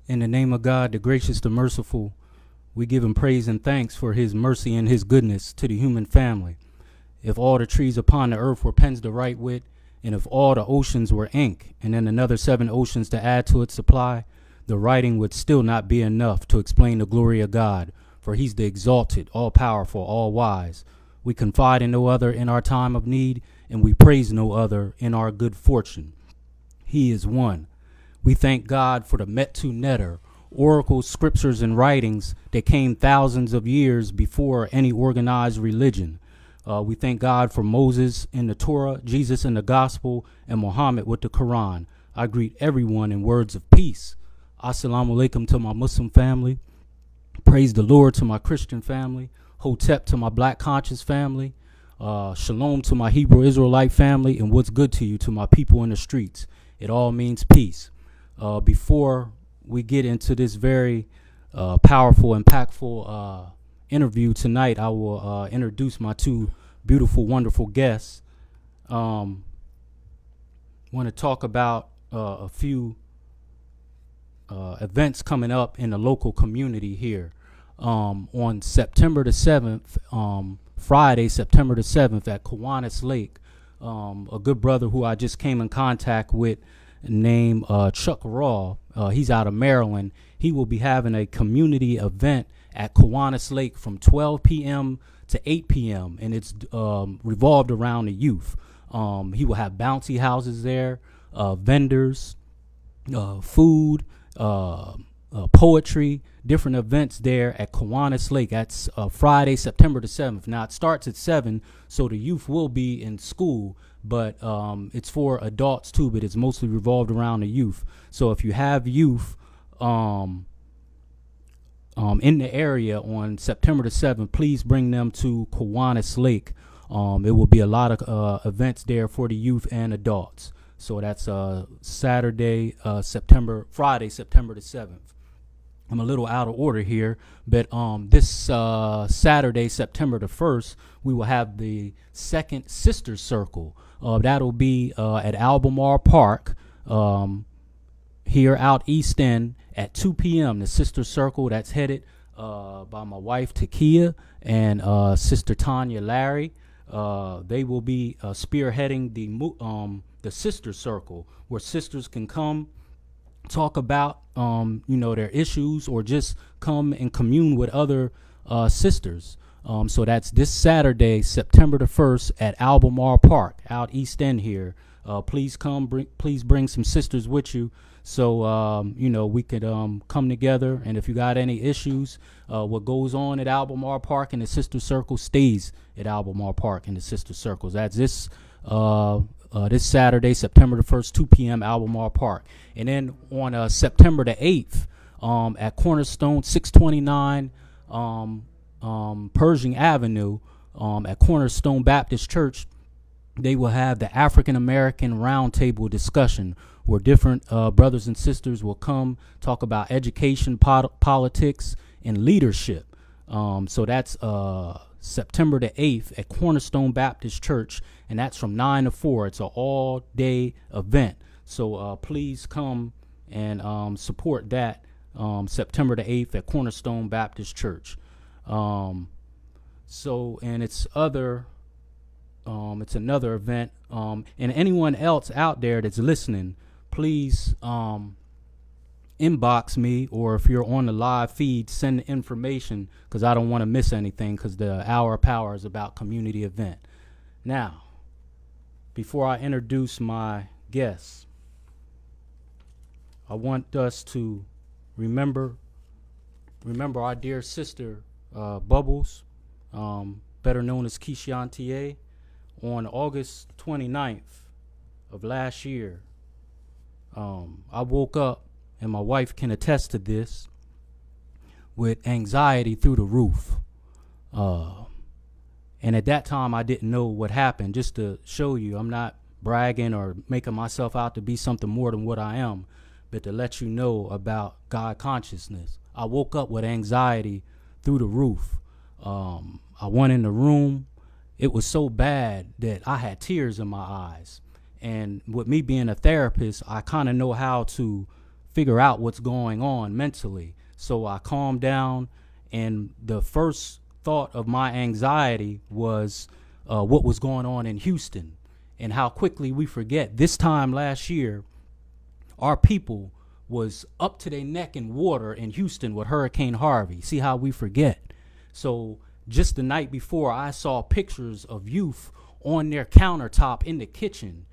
In the name of God, the gracious, the merciful, we give him praise and thanks for his mercy and his goodness to the human family. If all the trees upon the earth were pens to write with, and if all the oceans were ink, and then another 7 oceans to add to its supply, the writing would still not be enough to explain the glory of God, for he's the exalted, all-powerful, all-wise. We confide in no other in our time of need, and we praise no other in our good fortune. He is one. We thank God for the Metu Neter, oracles, scriptures, and writings that came thousands of years before any organized religion. We thank God for Moses in the Torah, Jesus in the Gospel, and Muhammad with the Quran. I greet everyone in words of peace. Assalamu alaikum to my Muslim family. Praise the Lord to my Christian family. Hotep to my Black conscious family. Shalom to my Hebrew Israelite family. And what's good to you to my people in the streets. It all means peace. Before we get into this very powerful, impactful interview tonight, I will introduce my two beautiful, wonderful guests. Want to talk about a few events coming up in the local community here. On September the 7th, Friday, September the 7th at Kiwanis Lake, a good brother who I just came in contact with named Chuck Raw, he's out of Maryland. He will be having a community event at Kiwanis Lake from 12 p.m. to 8 p.m. and it's revolved around the youth. He will have bouncy houses there, vendors, food, poetry, different events there at Kiwanis Lake. That's Friday, September the 7th. Now, it starts at 7, so the youth will be in school, but it's for adults too, but it's mostly revolved around the youth. So if you have youth in the area on September the 7th, please bring them to Kiwanis Lake. It will be a lot of events there for the youth and adults. So that's Friday, September the 7th. I'm a little out of order here, but this Saturday, September the 1st, we will have the second Sister Circle. That'll be at Albemarle Park here out East End at 2 p.m. The Sister Circle, that's headed by my wife Takia and Sister Tanya Larry. They will be spearheading the Sister Circle, where sisters can come talk about their issues or just come and commune with other sisters. So that's this Saturday, September the 1st at Albemarle Park out East End here. Please come, please bring some sisters with you, so we could come together. And if you got any issues, what goes on at Albemarle Park and the Sister Circle stays at Albemarle Park and the Sister Circles. That's this Saturday, September the 1st, 2 p.m. Albemarle Park. And then on September the 8th at Cornerstone, 629 Pershing Avenue at Cornerstone Baptist Church, they will have the African American Roundtable discussion, where different brothers and sisters will come talk about education, politics, and leadership. So that's September the 8th at Cornerstone Baptist Church, and that's from 9 to 4. It's an all-day event. So please come and support that September the 8th at Cornerstone Baptist Church. And it's another event. And anyone else out there that's listening, please inbox me, or if you're on the live feed, send the information, because I don't want to miss anything, because the Hour of Power is about community event. Now, before I introduce my guests, I want us to remember our dear sister Bubbles, better known as Kishantie. On August 29th of last year, I woke up, and my wife can attest to this, with anxiety through the roof. And at that time, I didn't know what happened. Just to show you, I'm not bragging or making myself out to be something more than what I am, but to let you know about God consciousness. I woke up with anxiety through the roof. I went in the room. It was so bad that I had tears in my eyes. And with me being a therapist, I kind of know how to figure out what's going on mentally. So I calmed down, and the first thought of my anxiety was what was going on in Houston and how quickly we forget. This time last year, our people was up to their neck in water in Houston with Hurricane Harvey. See how we forget. So just the night before, I saw pictures of youth on their countertop in the kitchen.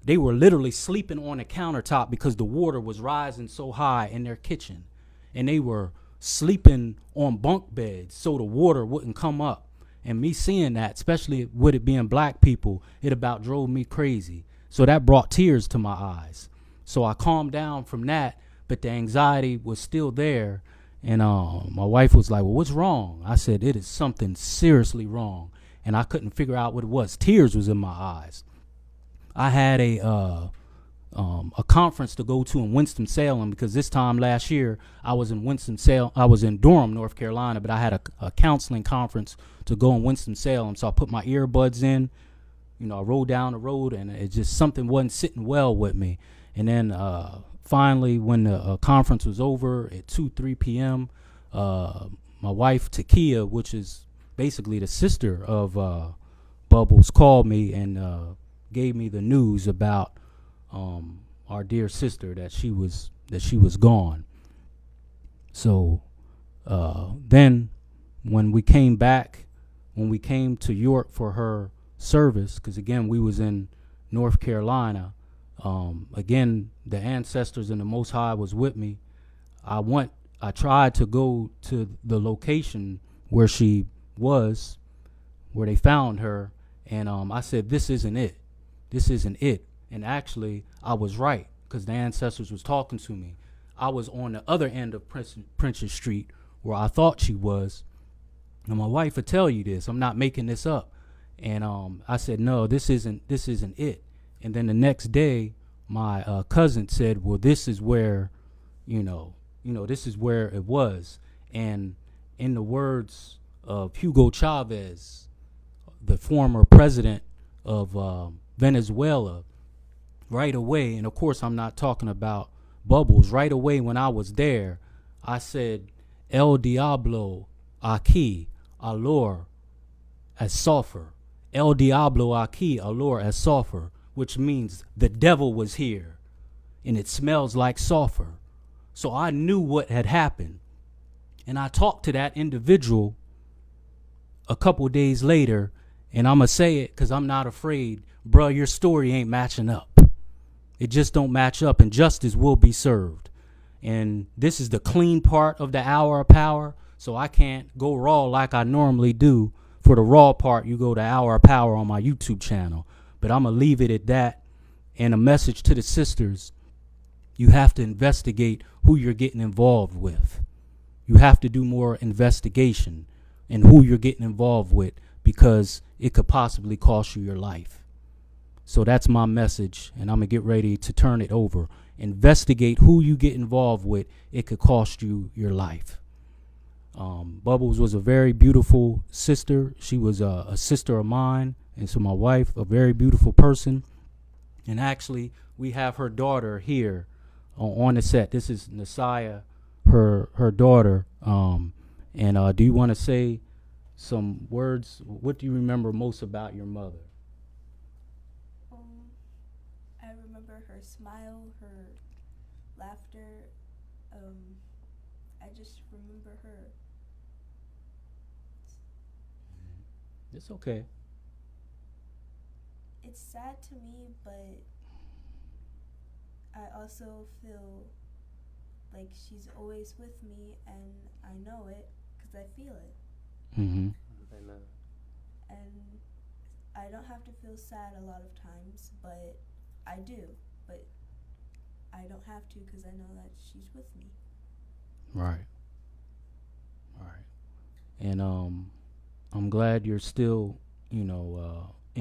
They were literally sleeping on the countertop because the water was rising so high in their kitchen. And they were sleeping on bunk beds so the water wouldn't come up. And me seeing that, especially with it being black people, it about drove me crazy. So that brought tears to my eyes. So I calmed down from that, but the anxiety was still there. And my wife was like, well, what's wrong? I said, it is something seriously wrong. And I couldn't figure out what it was. Tears was in my eyes. I had a conference to go to in Winston-Salem, because this time last year I was in Winston-Salem. I was in Durham, North Carolina, but I had a counseling conference to go in Winston-Salem. So I put my earbuds in, I rode down the road, and it just, something wasn't sitting well with me. And then finally, when the conference was over at 3 p.m., my wife, Takia, which is basically the sister of Bubbles, called me and gave me the news about our dear sister, that she was gone. So then when we came to York for her service, because again we was in North Carolina, again the ancestors and the Most High was with me. I tried to go to the location where she was, where they found her, and I said, this isn't it. And actually, I was right, because the ancestors was talking to me. I was on the other end of Princess Street, where I thought she was. And my wife would tell you this. I'm not making this up. And I said, no, this isn't it. And then the next day, my cousin said, well, this is where, this is where it was. And in the words of Hugo Chavez, the former president of Venezuela, right away, and of course I'm not talking about Bubbles, right away when I was there, I said, El Diablo aquí, alor as sulfur. El Diablo aquí, alor as sulfur, which means the devil was here, and it smells like sulfur. So I knew what had happened, and I talked to that individual a couple days later, and I'm going to say it because I'm not afraid. Bruh, your story ain't matching up. It just don't match up, and justice will be served. And this is the clean part of the hour of power, so I can't go raw like I normally do. For the raw part, you go to Hour of Power on my YouTube channel. But I'm going to leave it at that. And a message to the sisters, you have to investigate who you're getting involved with. You have to do more investigation in who you're getting involved with, because it could possibly cost you your life. So that's my message, and I'm going to get ready to turn it over. Investigate who you get involved with. It could cost you your life. Bubbles was a very beautiful sister. She was a sister of mine, and so my wife, a very beautiful person. And actually, we have her daughter here on the set. This is Nasiah, her daughter. Do you want to say some words? What do you remember most about your mother? I remember her smile, her laughter. I just remember her. It's okay. It's sad to me, but I also feel like she's always with me, and I know it because I feel it. Mm-hmm. Amen. And I don't have to feel sad a lot of times, but I do. But I don't have to, because I know that she's with me. Right. And I'm glad you're still, in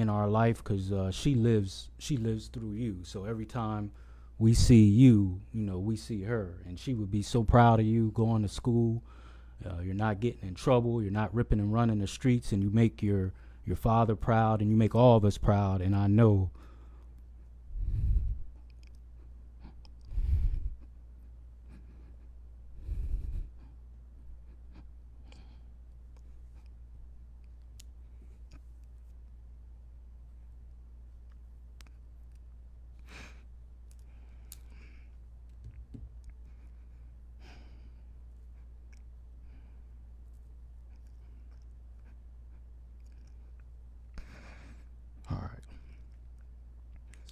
our life, because she lives through you. So every time we see you, we see her, and she would be so proud of you going to school. You're not getting in trouble. You're not ripping and running the streets, and you make your father proud, and you make all of us proud. And I know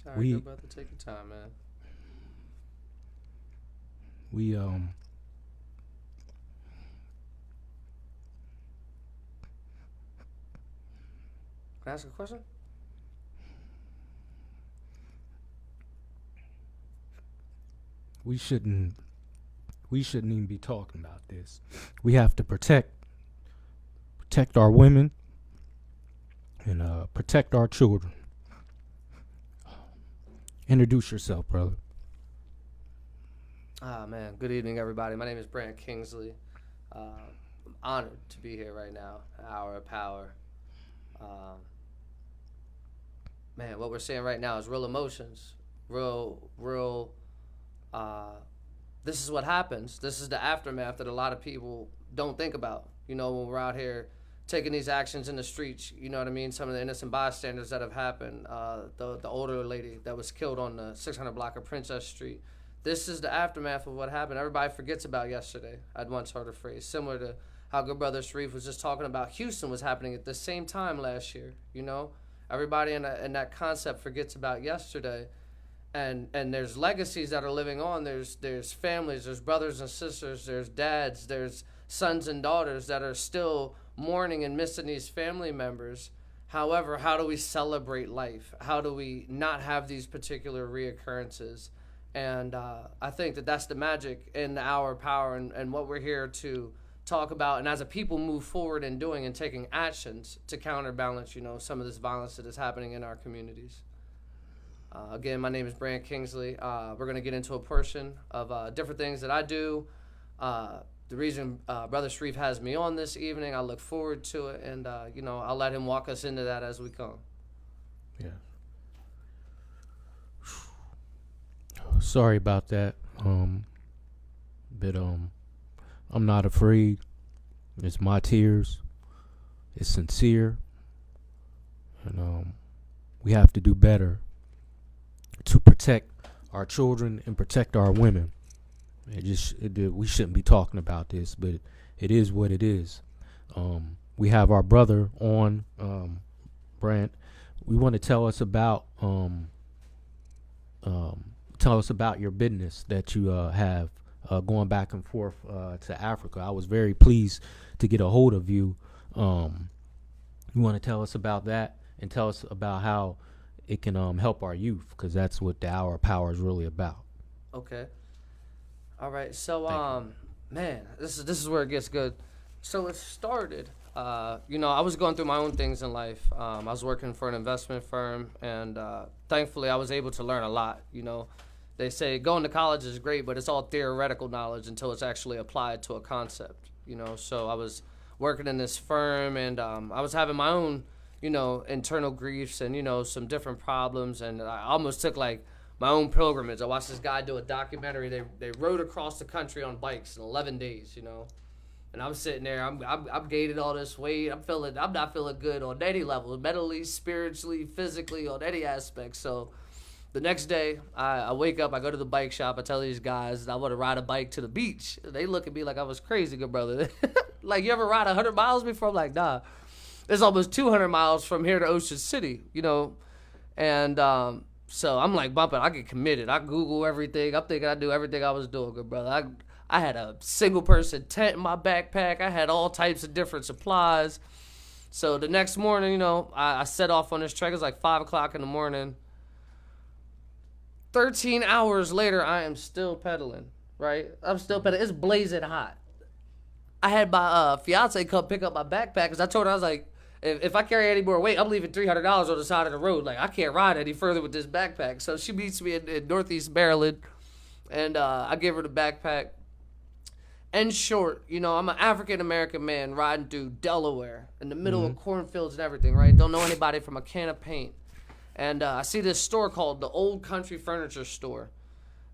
All right, We good brother. Take your time, man. we Can I ask a question? we shouldn't even be talking about this. We have to protect our women and protect our children. Introduce yourself, brother. Man. Good evening, everybody. My name is Brandt Kingsley. I'm honored to be here right now. Hour of Power. Man, what we're seeing right now is real emotions. Real. This is what happens. This is the aftermath that a lot of people don't think about. You know, when we're out here taking these actions in the streets, you know what I mean? Some of the innocent bystanders that have happened. The older lady that was killed on the 600 block of Princess Street. This is the aftermath of what happened. Everybody forgets about yesterday. I'd once heard a phrase similar to how good brother Shareef was just talking about Houston was happening at the same time last year. You know, everybody in that concept forgets about yesterday. And there's legacies that are living on. There's families, there's brothers and sisters, there's dads, there's sons and daughters that are still mourning and missing these family members. However, how do we celebrate life? How do we not have these particular reoccurrences? And I think that's the magic in the hour of power and what we're here to talk about. And as a people move forward in doing and taking actions to counterbalance, you know, some of this violence that is happening in our communities. Again, my name is Brandt Kingsley. We're going to get into a portion of different things that I do. The reason Brother Shareef has me on this evening, I look forward to it, and you know, I'll let him walk us into that as we come. Yeah. Sorry about that. But I'm not afraid. It's my tears. It's sincere, and we have to do better to protect our children and protect our women. We shouldn't be talking about this, but it is what it is. We have our brother on, Brandt. We want to tell us about your business that you have going back and forth to Africa. I was very pleased to get a hold of you. You want to tell us about that and tell us about how it can help our youth, because that's what the hour of power is really about. Okay. All right. So, man, this is where it gets good. So it started. You know, I was going through my own things in life. I was working for an investment firm, and thankfully, I was able to learn a lot. You know, they say going to college is great, but it's all theoretical knowledge until it's actually applied to a concept. You know, so I was working in this firm, and I was having my own, you know, internal griefs and, you know, some different problems. And I almost took like my own pilgrimage. I watched this guy do a documentary. They rode across the country on bikes in 11 days, you know. And I'm sitting there, I'm gaining all this weight. I'm not feeling good on any level, mentally, spiritually, physically, on any aspect. So the next day, I wake up, I go to the bike shop, I tell these guys I want to ride a bike to the beach. They look at me like I was crazy, good brother. Like, you ever ride 100 miles before? I'm like, nah. It's almost 200 miles from here to Ocean City, you know. And so I'm like bumping. I get committed. I Google everything. I'm thinking I do everything I was doing, good brother. I had a single person tent in my backpack. I had all types of different supplies. So the next morning, you know, I set off on this trek. It was like 5 o'clock in the morning. 13 hours later, I am still pedaling, right? I'm still pedaling. It's blazing hot. I had my fiance come pick up my backpack because I told her, I was like, if I carry any more weight, I'm leaving $300 on the side of the road. Like, I can't ride any further with this backpack. So she meets me in Northeast Maryland, and I give her the backpack. In short, you know, I'm an African-American man riding through Delaware in the middle of cornfields and everything, right? Don't know anybody from a can of paint. And I see this store called the Old Country Furniture Store.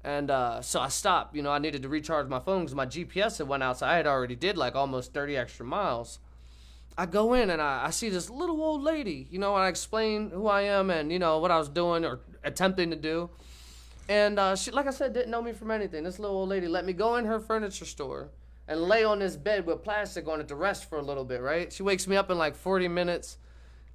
And so I stopped. You know, I needed to recharge my phone because my GPS had went out, so I had already did like almost 30 extra miles. I go in and I see this little old lady, you know, and I explain who I am and, you know, what I was doing or attempting to do. And she, like I said, didn't know me from anything. This little old lady let me go in her furniture store and lay on this bed with plastic on it to rest for a little bit, right? She wakes me up in like 40 minutes,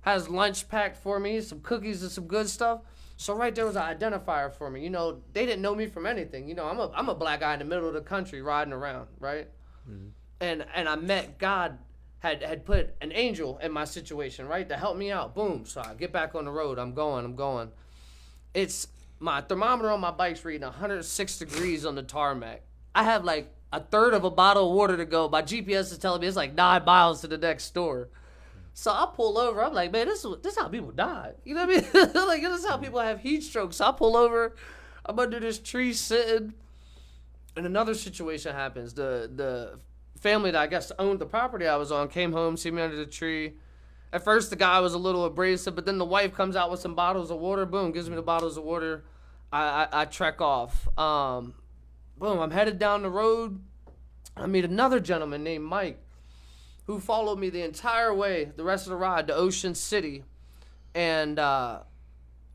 has lunch packed for me, some cookies and some good stuff. So right there was an identifier for me. You know, they didn't know me from anything. You know, I'm a black guy in the middle of the country riding around, right? Mm-hmm. And I met God had put an angel in my situation, right, to help me out. Boom. So I get back on the road. I'm going. It's my thermometer on my bike's reading 106 degrees on the tarmac. I have like a third of a bottle of water to go. My GPS is telling me it's like 9 miles to the next store. So I pull over. I'm like, man, this is how people die. You know what I mean? Like, this is how people have heat strokes. So I pull over. I'm under this tree sitting. And another situation happens. The family that I guess owned the property I was on came home, see me under the tree. At first, the guy was a little abrasive, but then the wife comes out with some bottles of water. Boom, gives me the bottles of water. I trek off. Boom, I'm headed down the road. I meet another gentleman named Mike, who followed me the entire way, the rest of the ride, to Ocean City, and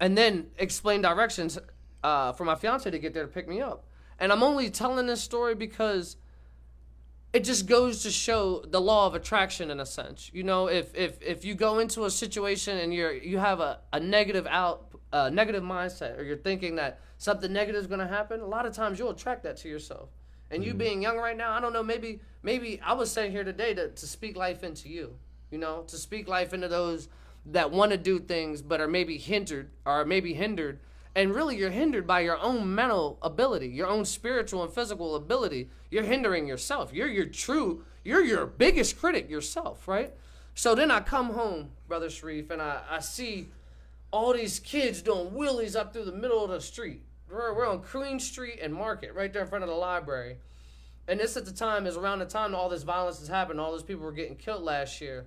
then explained directions for my fiance to get there to pick me up. And I'm only telling this story because it just goes to show the law of attraction in a sense. You know, if you go into a situation and you have a negative mindset, or you're thinking that something negative is going to happen, a lot of times you'll attract that to yourself. And you being young right now, I don't know, maybe I was sitting here today to speak life into you, you know, to speak life into those that want to do things but are maybe hindered. And really, you're hindered by your own mental ability, your own spiritual and physical ability. You're hindering yourself. You're your biggest critic yourself, right? So then I come home, Brother Shareef, and I see all these kids doing wheelies up through the middle of the street. We're on Queen Street and Market, right there in front of the library. And this at the time is around the time all this violence has happened. All those people were getting killed last year.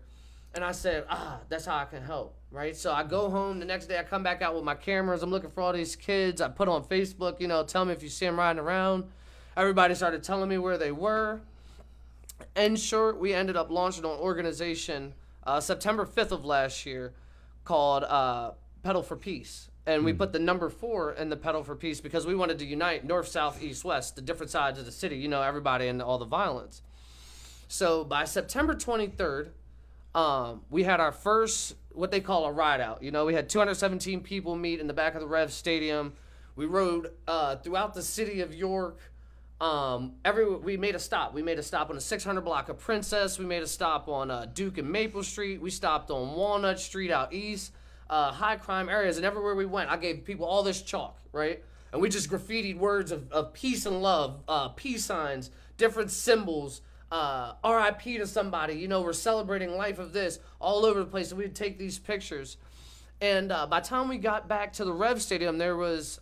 And I said, that's how I can help, right? So I go home. The next day I come back out with my cameras. I'm looking for all these kids. I put on Facebook, you know, tell me if you see them riding around. Everybody started telling me where they were. In short, we ended up launching an organization September 5th of last year called Pedal for Peace. And we put the number 4 in the Pedal for Peace because we wanted to unite north, south, east, west, the different sides of the city, you know, everybody and all the violence. So by September 23rd, we had our first, what they call a ride out. You know, we had 217 people meet in the back of the Rev Stadium. We rode throughout the city of York. We made a stop. We made a stop on the 600 block of Princess. We made a stop on Duke and Maple Street. We stopped on Walnut Street out east, high crime areas. And everywhere we went, I gave people all this chalk, right? And we just graffitied words of peace and love, peace signs, different symbols, RIP to somebody, you know, we're celebrating life of this all over the place. And we'd take these pictures. And by the time we got back to the Rev Stadium, there was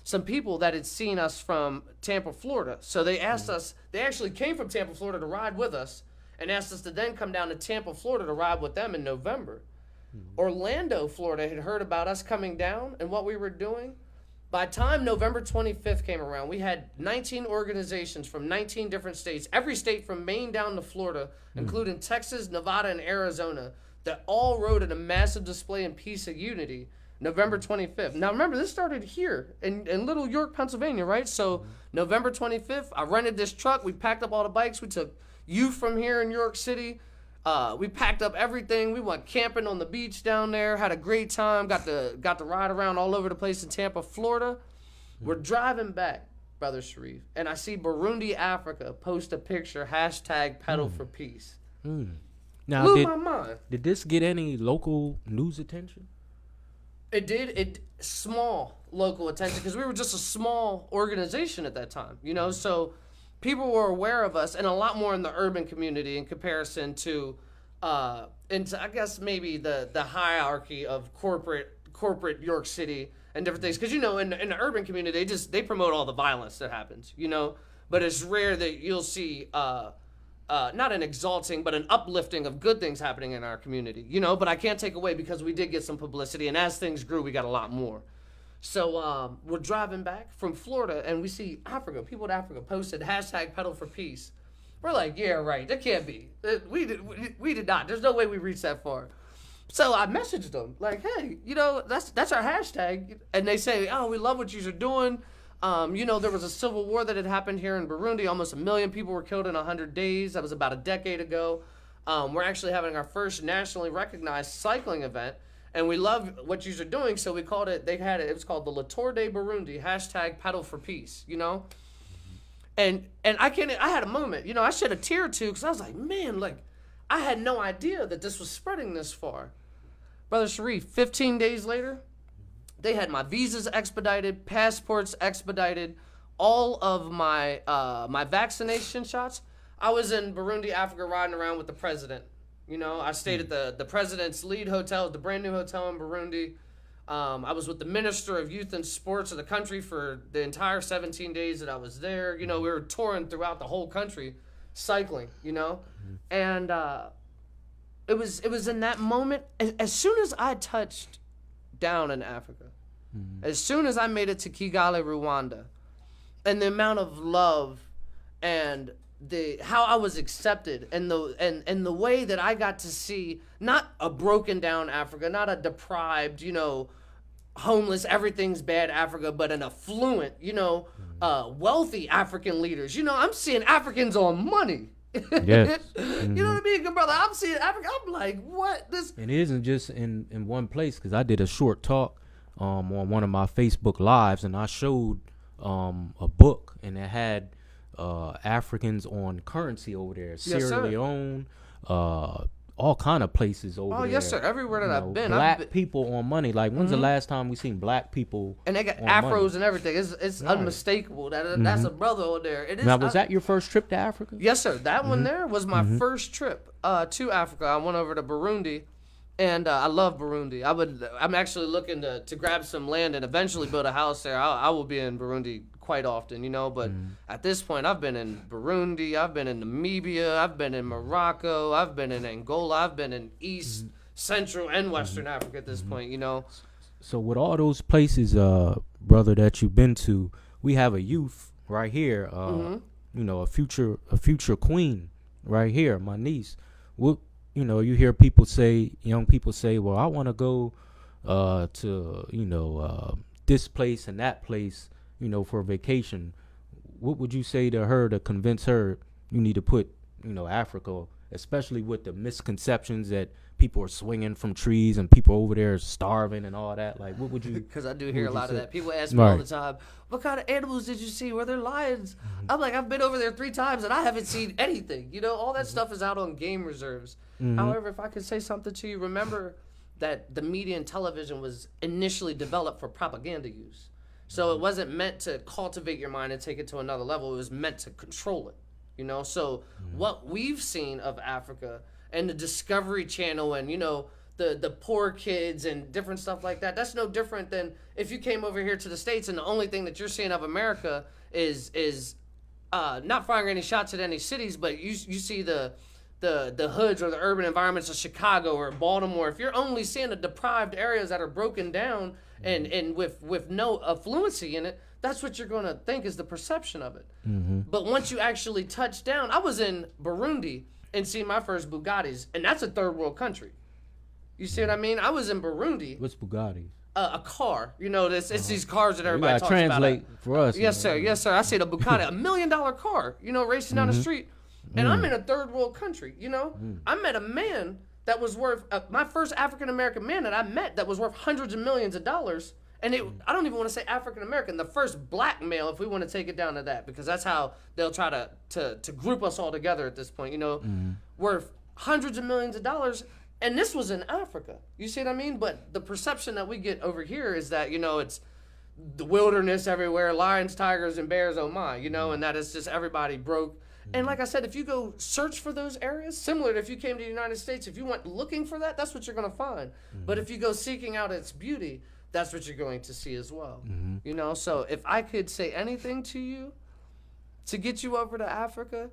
some people that had seen us from Tampa, Florida. So they asked us, they actually came from Tampa, Florida to ride with us and asked us to then come down to Tampa, Florida to ride with them in November. Orlando, Florida had heard about us coming down and what we were doing. By the time November 25th came around, we had 19 organizations from 19 different states, every state from Maine down to Florida, including Texas, Nevada, and Arizona, that all rode in a massive display in peace and unity November 25th. Now, remember, this started here in Little York, Pennsylvania, right? So November 25th, I rented this truck. We packed up all the bikes. We took youth from here in New York City. We packed up everything. We went camping on the beach down there, had a great time, got to ride around all over the place in Tampa, Florida. We're driving back, Brother Shareef, and I see Burundi, Africa post a picture, hashtag pedal for peace. Now, Blew my mind. Did this get any local news attention? It did. Small local attention because we were just a small organization at that time, you know, so people were aware of us and a lot more in the urban community in comparison to into I guess maybe the hierarchy of corporate York City and different things, because you know in the urban community they promote all the violence that happens, you know, but it's rare that you'll see not an exalting but an uplifting of good things happening in our community, you know. But I can't take away because we did get some publicity, and as things grew we got a lot more. So we're driving back from Florida and we see Africa, people in Africa posted hashtag pedal for peace. We're like, yeah, right, that can't be. We did not. There's no way we reached that far. So I messaged them like, hey, you know, that's our hashtag. And they say, oh, we love what you're doing. You know, there was a civil war that had happened here in Burundi. Almost 1 million people were killed in 100 days. That was about a decade ago. We're actually having our first nationally recognized cycling event, and we love what you're doing, so we called it. It was called the Le Tour de Burundi #Pedal for Peace. You know, and I had a moment. You know, I shed a tear or two because I was like, man, like I had no idea that this was spreading this far. Brother Shareef, 15 days later, they had my visas expedited, passports expedited, all of my my vaccination shots. I was in Burundi, Africa, riding around with the president. You know, I stayed at the president's lead hotel, the brand new hotel in Burundi. I was with the Minister of Youth and Sports of the country for the entire 17 days that I was there. You know, we were touring throughout the whole country, cycling, you know. And it was in that moment, as soon as I touched down in Africa, as soon as I made it to Kigali, Rwanda, and the amount of love and how I was accepted and the way that I got to see not a broken down Africa, not a deprived, you know, homeless, everything's bad Africa, but an affluent, you know, wealthy African leaders. You know, I'm seeing Africans on money. Yes. You know what I mean, good brother? I'm seeing Africa. I'm like, what? This? And it isn't just in one place, because I did a short talk on one of my Facebook lives, and I showed a book, and it had Africans on currency over there, Sierra Leone, all kind of places over there. Oh yes, sir. Everywhere that I've been, black people on money. Like, when's the last time we seen black people? And they got on afros money? And everything. It's unmistakable. That's a brother over there. It is. Now, was that your first trip to Africa? Yes, sir. That one there was my first trip to Africa. I went over to Burundi, and I love Burundi. I'm actually looking to grab some land and eventually build a house there. I will be in Burundi quite often, you know, but at this point I've been in Burundi, I've been in Namibia, I've been in Morocco, I've been in Angola, I've been in East, Central, and Western Africa at this point, you know. So with all those places, brother, that you've been to, we have a youth right here, you know, a future queen right here, my niece. You know, you hear young people say, well, I want to go to, you know, this place and that place, you know, for a vacation. What would you say to her to convince her you need to put, you know, Africa, especially with the misconceptions that people are swinging from trees and people over there starving and all that? Like, what would you? Because I do hear a lot of that. People ask me all the time, what kind of animals did you see? Were there lions? I'm like, I've been over there 3 times and I haven't seen anything. You know, all that stuff is out on game reserves. However, if I could say something to you, remember that the media and television was initially developed for propaganda use. So it wasn't meant to cultivate your mind and take it to another level. It was meant to control it, you know? So what we've seen of Africa and the Discovery Channel and, you know, the poor kids and different stuff like that, that's no different than if you came over here to the States and the only thing that you're seeing of America is not firing any shots at any cities, but you see the hoods or the urban environments of Chicago or Baltimore. If you're only seeing the deprived areas that are broken down and with no affluency in it, that's what you're going to think is the perception of it. But once you actually touch down, I was in Burundi and see my first Bugattis, and that's a third world country. You see what I mean? I was in Burundi. What's Bugatti? A car. You know, it's these cars that everybody talks about. You gotta translate for us. Yes, sir. Yes, sir. I see the Bugatti, $1 million car, you know, racing down the street. And I'm in a third world country, you know? I met a man that was worth, my first African-American man that I met that was worth hundreds of millions of dollars. And I don't even want to say African-American, the first black male, if we want to take it down to that, because that's how they'll try to group us all together at this point, you know, worth hundreds of millions of dollars. And this was in Africa. You see what I mean? But the perception that we get over here is that, you know, it's the wilderness everywhere, lions, tigers, and bears, oh my, you know, and that it's just everybody broke. And like I said, if you go search for those areas, similar to if you came to the United States, if you went looking for that, that's what you're going to find. But if you go seeking out its beauty, that's what you're going to see as well. You know, so if I could say anything to you to get you over to Africa,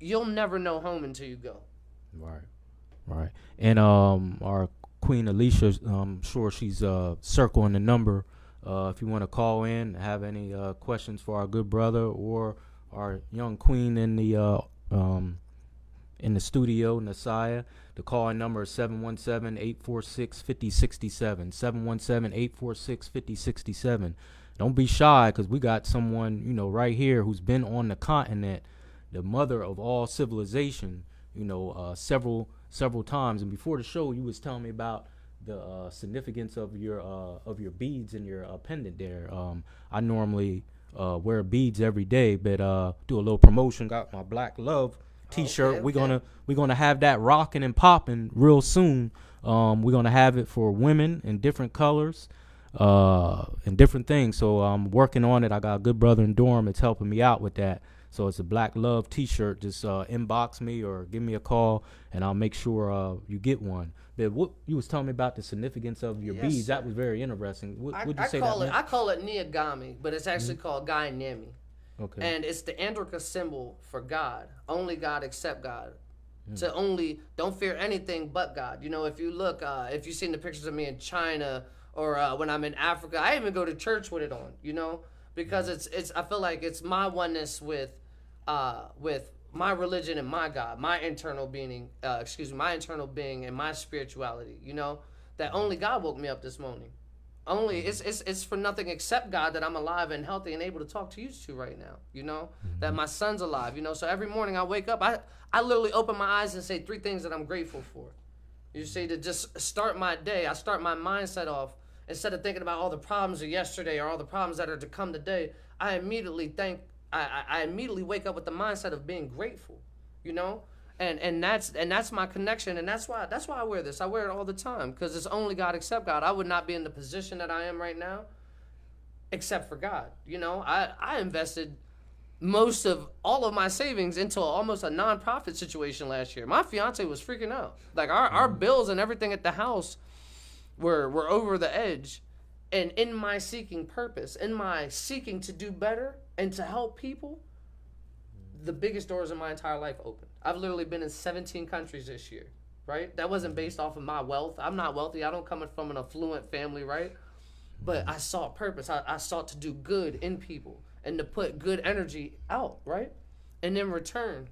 you'll never know home until you go. Right. And our Queen Alicia, I'm sure she's circling the number. If you want to call in, have any questions for our good brother or our young queen in the studio, Nasiah. The call-in number is 717-846-5067. 717-846-5067. Don't be shy, because we got someone, you know, right here who's been on the continent, the mother of all civilization, several times. And before the show, you was telling me about the significance of your beads and your pendant there. I normally wear beads every day, but do a little promotion. Got my Black Love T-shirt. Okay. We're gonna have that rocking and popping real soon. We're gonna have it for women in different colors, and different things. So I'm working on it. I got a good brother in Durham that's helping me out with that. So it's a Black Love T-shirt. Just inbox me or give me a call, and I'll make sure you get one. But what you was telling me about the significance of your Yes, beads, sir. that was very interesting. Would you I say call that it meant? I call it Niagami, but it's actually called Guy Nemi. Okay. And it's the Andrika symbol for God. Only God except God. To only, don't fear anything but God. You know, if you look, if you've seen the pictures of me in China or when I'm in Africa, I even go to church with it on, you know, because it's I feel like it's my oneness with my religion and my God, my internal being, my internal being and my spirituality, you know, that only God woke me up this morning. Only it's for nothing except God that I'm alive and healthy and able to talk to you two right now, you know, that my son's alive, you know. So every morning I wake up, I literally open my eyes and say 3 things that I'm grateful for. You see, to just start my day, I start my mindset off. Instead of thinking about all the problems of yesterday or all the problems that are to come today, I immediately wake up with the mindset of being grateful, you know. And that's my connection, and that's why I wear this. I wear it all the time because it's only God except God. I would not be in the position that I am right now except for God. You know, I invested most of all of my savings into almost a nonprofit situation last year. My fiance was freaking out. Like our bills and everything at the house were over the edge. And in my seeking purpose, in my seeking to do better and to help people, the biggest doors in my entire life opened. I've literally been in 17 countries this year, right? That wasn't based off of my wealth. I'm not wealthy. I don't come from an affluent family, right? But I sought purpose. I sought to do good in people and to put good energy out, right? And in return,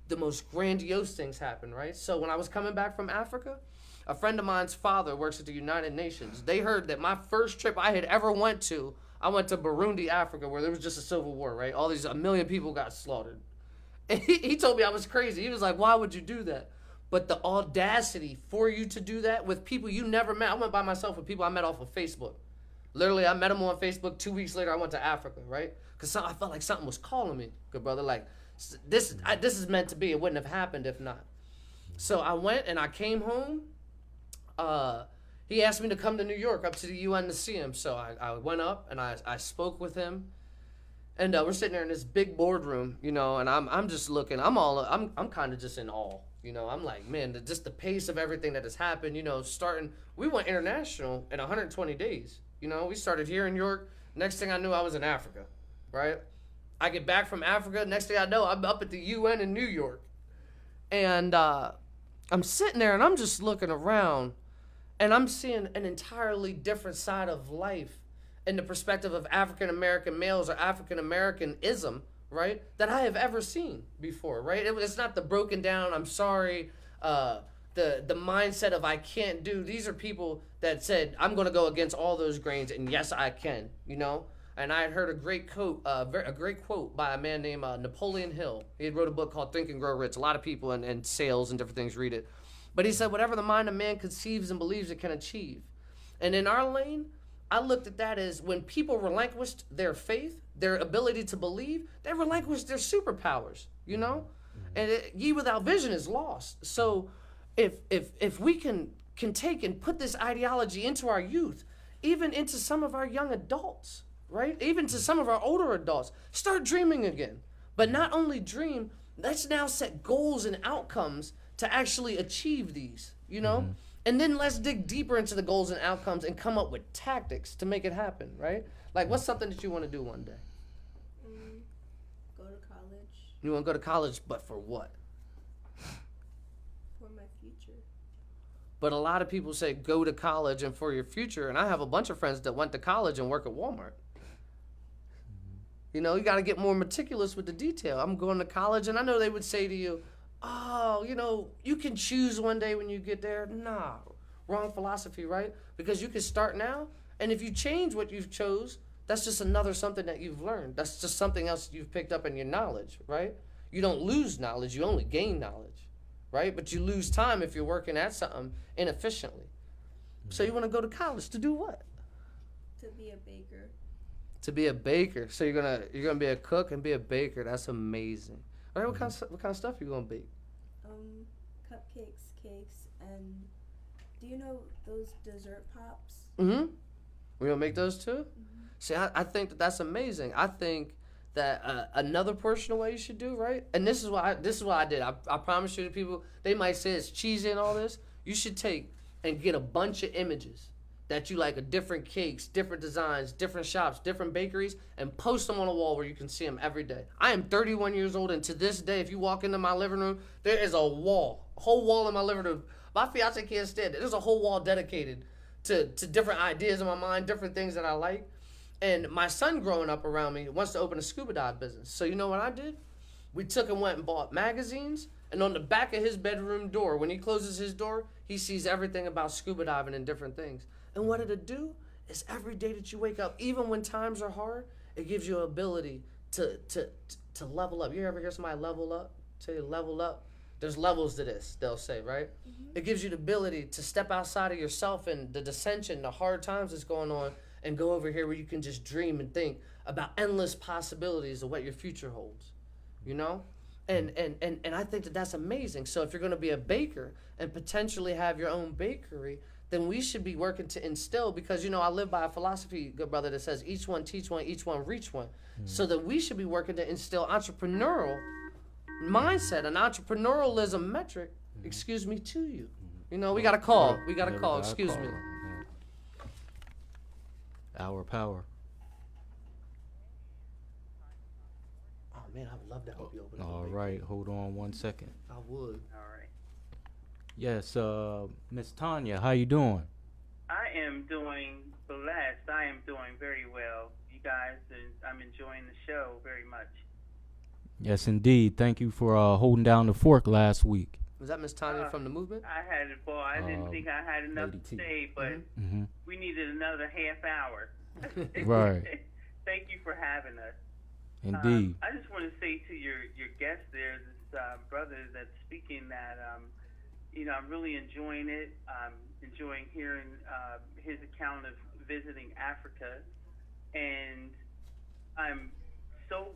the most grandiose things happen, right? So when I was coming back from Africa, a friend of mine's father works at the United Nations. They heard that my first trip I had ever went to, I went to Burundi, Africa, where there was just a civil war, right? A million people got slaughtered. And he told me I was crazy. He was like, why would you do that? But the audacity for you to do that with people you never met. I went by myself with people I met off of Facebook. Literally, I met them on Facebook. 2 weeks later, I went to Africa, right? Because I felt like something was calling me, good brother. Like, this is meant to be. It wouldn't have happened if not. So I went and I came home. He asked me to come to New York up to the UN to see him. So I went up and I spoke with him. And we're sitting there in this big boardroom, you know, and I'm just looking. I'm kind of just in awe, you know. I'm like, man, just the pace of everything that has happened, you know. We went international in 120 days, you know. We started here in New York. Next thing I knew, I was in Africa, right? I get back from Africa. Next thing I know, I'm up at the UN in New York, and I'm sitting there and I'm just looking around, and I'm seeing an entirely different side of life in the perspective of African American males or African Americanism, right, that I have ever seen before, right? It's not the broken down, I'm sorry, the mindset of I can't do. These are people that said, I'm going to go against all those grains, and yes, I can, you know? And I had heard a great quote by a man named Napoleon Hill. He had wrote a book called Think and Grow Rich. A lot of people in sales and different things read it. But he said, whatever the mind of man conceives and believes it can achieve. And in our lane, I looked at that as when people relinquished their faith, their ability to believe, they relinquished their superpowers, you know? And ye without vision is lost. So if we can take and put this ideology into our youth, even into some of our young adults, right? Even to some of our older adults, start dreaming again. But not only dream, let's now set goals and outcomes to actually achieve these, you know? Mm-hmm. And then let's dig deeper into the goals and outcomes and come up with tactics to make it happen, right? Like, what's something that you want to do one day? Go to college. You want to go to college, but for what? For my future. But a lot of people say go to college and for your future, and I have a bunch of friends that went to college and work at Walmart. You know, you got to get more meticulous with the detail. I'm going to college, and I know they would say to you, oh, you know, you can choose one day when you get there. Nah, wrong philosophy, right? Because you can start now, and if you change what you've chose, that's just another something that you've learned. That's just something else you've picked up in your knowledge, right? You don't lose knowledge, you only gain knowledge. right? But you lose time if you're working at something inefficiently. So you want to go to college to do what? To be a baker. To be a baker. So you're gonna be a cook and be a baker. That's amazing. All right, what kind of stuff you gonna bake? Cupcakes, cakes, and do you know those dessert pops? Mm-hmm. We gonna make those too? See, I think that's amazing. I think that another personal way you should do, right? And this is what I did. I promise you, the people, they might say it's cheesy and all this. You should take and get a bunch of images that you like, of different cakes, different designs, different shops, different bakeries, and post them on a wall where you can see them every day. I am 31 years old, and to this day, if you walk into my living room, there is a whole wall in my living room. My fiance can't stand it. There's a whole wall dedicated to different ideas in my mind, different things that I like. And my son growing up around me wants to open a scuba dive business. So you know what I did? We took and went and bought magazines, and on the back of his bedroom door, when he closes his door, he sees everything about scuba diving and different things. And what it'll do is every day that you wake up, even when times are hard, it gives you an ability to level up. You ever hear somebody level up? Tell you level up. There's levels to this, they'll say, right? It gives you the ability to step outside of yourself and the dissension, the hard times that's going on, and go over here where you can just dream and think about endless possibilities of what your future holds, you know? And I think that that's amazing. So if you're going to be a baker and potentially have your own bakery, then we should be working to instill, because, you know, I live by a philosophy, good brother, that says each one teach one, each one reach one. So that we should be working to instill entrepreneurial mindset, an entrepreneurialism metric, excuse me, to you. You know, we got a call. We got a call, excuse me. Our power. Oh, man, I would love to help you open up. All right, hold on 1 second. I would. All right. Yes, Miss Tanya, how you doing? I am doing blessed. I am doing very well, you guys, and I'm enjoying the show very much. Yes, indeed. Thank you for holding down the fort last week. Was that Miss Tanya from the movement? I had it, boy. I didn't think I had enough Lady to T. say, but we needed another half hour. Right. Thank you for having us. Indeed. I just want to say to your guest there, this brother that's speaking, that you know, I'm really enjoying it. I'm enjoying hearing his account of visiting Africa, and I'm so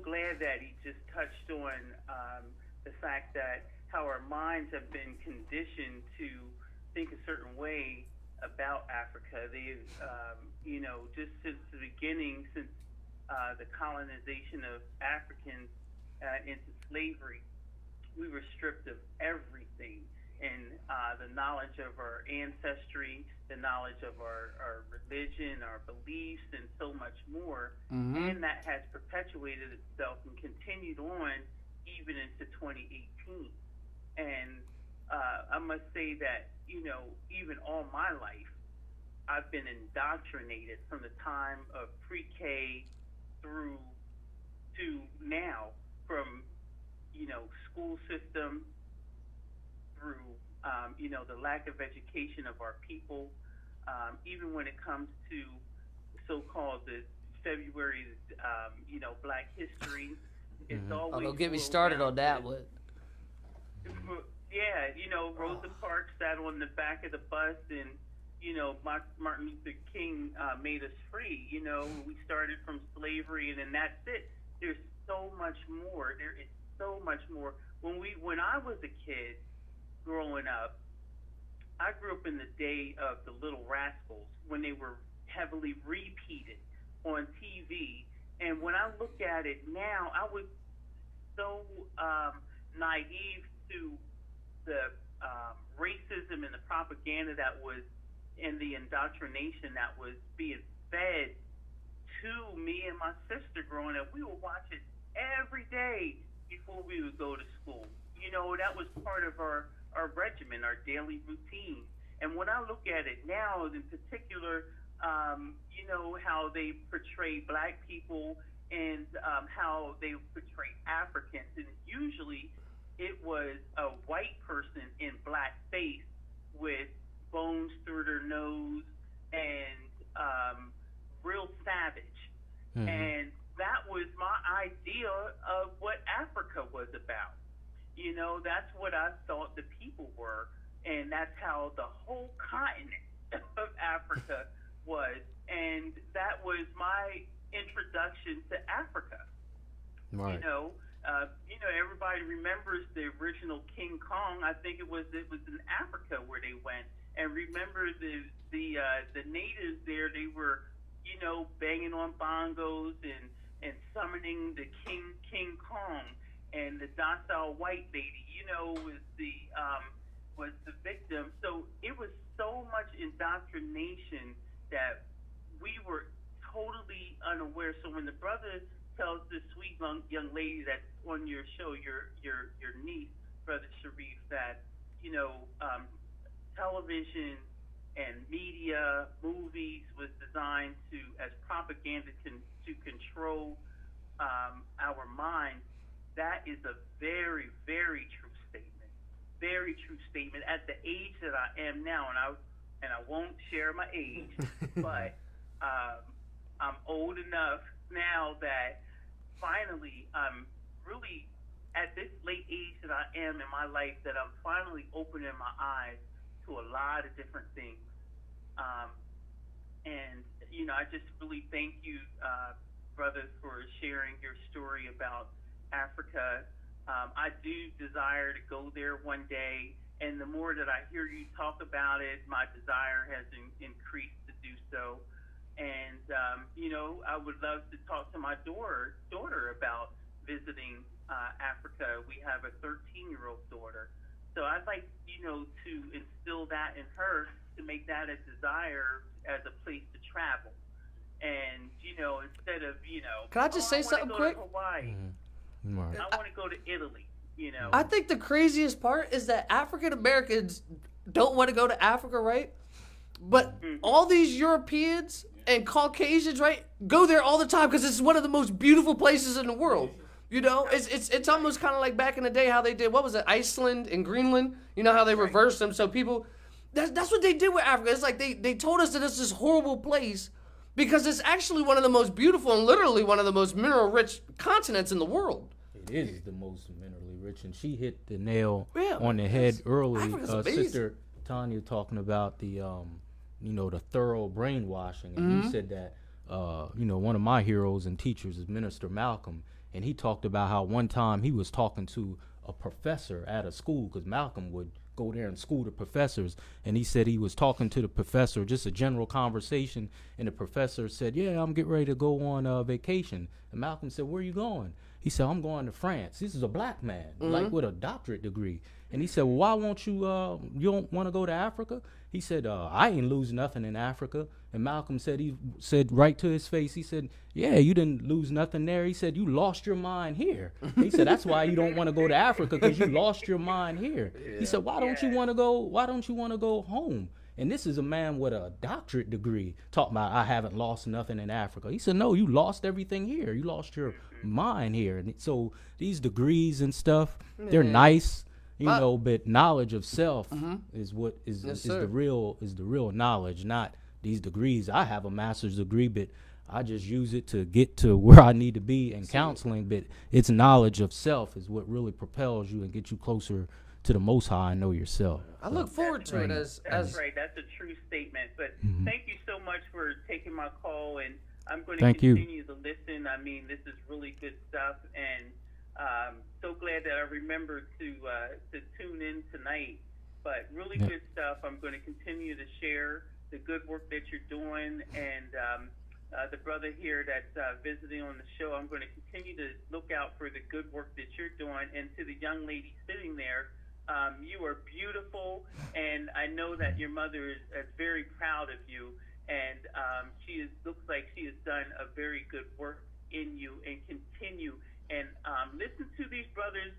glad that he just touched on the fact that how our minds have been conditioned to think a certain way about Africa. They've, you know, just since the beginning, since the colonization of Africans into slavery, we were stripped of everything, and the knowledge of our ancestry, the knowledge of our religion, our beliefs, and so much more. And that has perpetuated itself and continued on even into 2018. And I must say that, you know, even all my life, I've been indoctrinated from the time of pre-K through to now, from, you know, school system through, you know, the lack of education of our people, even when it comes to so-called the February, you know, Black History. It's always. Oh, don't get me started on that one. Yeah, you know, Rosa Parks sat on the back of the bus, and, you know, Martin Luther King made us free. You know, we started from slavery, and then that's it. There's so much more. There is so much more. When I was a kid growing up, I grew up in the day of the Little Rascals, when they were heavily repeated on TV. And when I look at it now, I was so naive to the racism and the propaganda that was, and the indoctrination that was being fed to me and my sister growing up. We would watch it every day before we would go to school. You know, that was part of our regimen, our daily routine. And when I look at it now, in particular, you know, how they portray Black people, and how they portray Africans, and usually it was a white person in black face with bones through their nose and real savage. And that was my idea of what Africa was about. You know, that's what I thought the people were, and that's how the whole continent of Africa was. And that was my introduction to Africa. Right. Everybody remembers the original King Kong. I think it was in Africa where they went. And remember the natives there, they were, banging on bongos and summoning the King Kong, and the docile white lady, was the victim. So it was so much indoctrination that we were totally unaware. So when the brother tells this sweet young lady that's on your show, your niece, Brother Shareef, that television and media, movies was designed as propaganda to control our minds. That is a very, very true statement. Very true statement. At the age that I am now, and I won't share my age, but I'm old enough now that finally I'm really at this late age that I am in my life, that I'm finally opening my eyes to a lot of different things. I just really thank you, brother, for sharing your story about Africa. I do desire to go there one day, and the more that I hear you talk about it, my desire has increased to do so. And I would love to talk to my daughter about visiting Africa. We have a 13-year-old daughter, so I'd like to instill that in her, to make that a desire as a place to travel. And instead of Can I just say something quick? To Hawaii. Mm-hmm. Right. I want to go to Italy. I think the craziest part is that African Americans don't want to go to Africa, right? But all these Europeans and Caucasians, right, go there all the time because it's one of the most beautiful places in the world. It's almost kind of like back in the day how they did, what was it, Iceland and Greenland? You know how they reversed them, so people, that's what they did with Africa. It's like they told us that it's this horrible place because it's actually one of the most beautiful and literally one of the most mineral-rich continents in the world. It is the most minerally rich, and she hit the nail Yeah, on the head early. Africa's amazing. Sister Tanya talking about the the thorough brainwashing, and you said that one of my heroes and teachers is Minister Malcolm, and he talked about how one time he was talking to a professor at a school, because Malcolm would go there and school the professors, and he said he was talking to the professor, just a general conversation, and the professor said, "Yeah, I'm getting ready to go on vacation." And Malcolm said, "Where are you going?" He said, "I'm going to France." This is a black man, like with a doctorate degree. And he said, "Well, why won't you don't want to go to Africa?" He said, "I ain't lose nothing in Africa." And Malcolm said, he said right to his face, he said, "Yeah, you didn't lose nothing there." He said, "You lost your mind here." He said, "That's why you don't want to go to Africa, because you lost your mind here." He said, "Why don't you want to go? Why don't you want to go home?" And this is a man with a doctorate degree talking about, "I haven't lost nothing in Africa." He said, "No, you lost everything here. You lost your mind here." And so these degrees and stuff, they're nice, but knowledge of self is what is the real knowledge, not these degrees. I have a master's degree, but I just use it to get to where I need to be in counseling. But it's knowledge of self is what really propels you and gets you closer to the Most High and know yourself. I look forward to it That's right. That's a true statement. But thank you so much for taking my call, and I'm going to continue to listen. I mean, this is really good stuff, and so glad that I remembered to tune in tonight. But really good stuff. I'm going to continue to share the good work that you're doing, and the brother here that's visiting on the show, I'm going to continue to look out for the good work that you're doing. And to the young lady sitting there, you are beautiful, and I know that your mother is very proud of you, and looks like she has done a very good work in you, and continue. And listen to these brothers,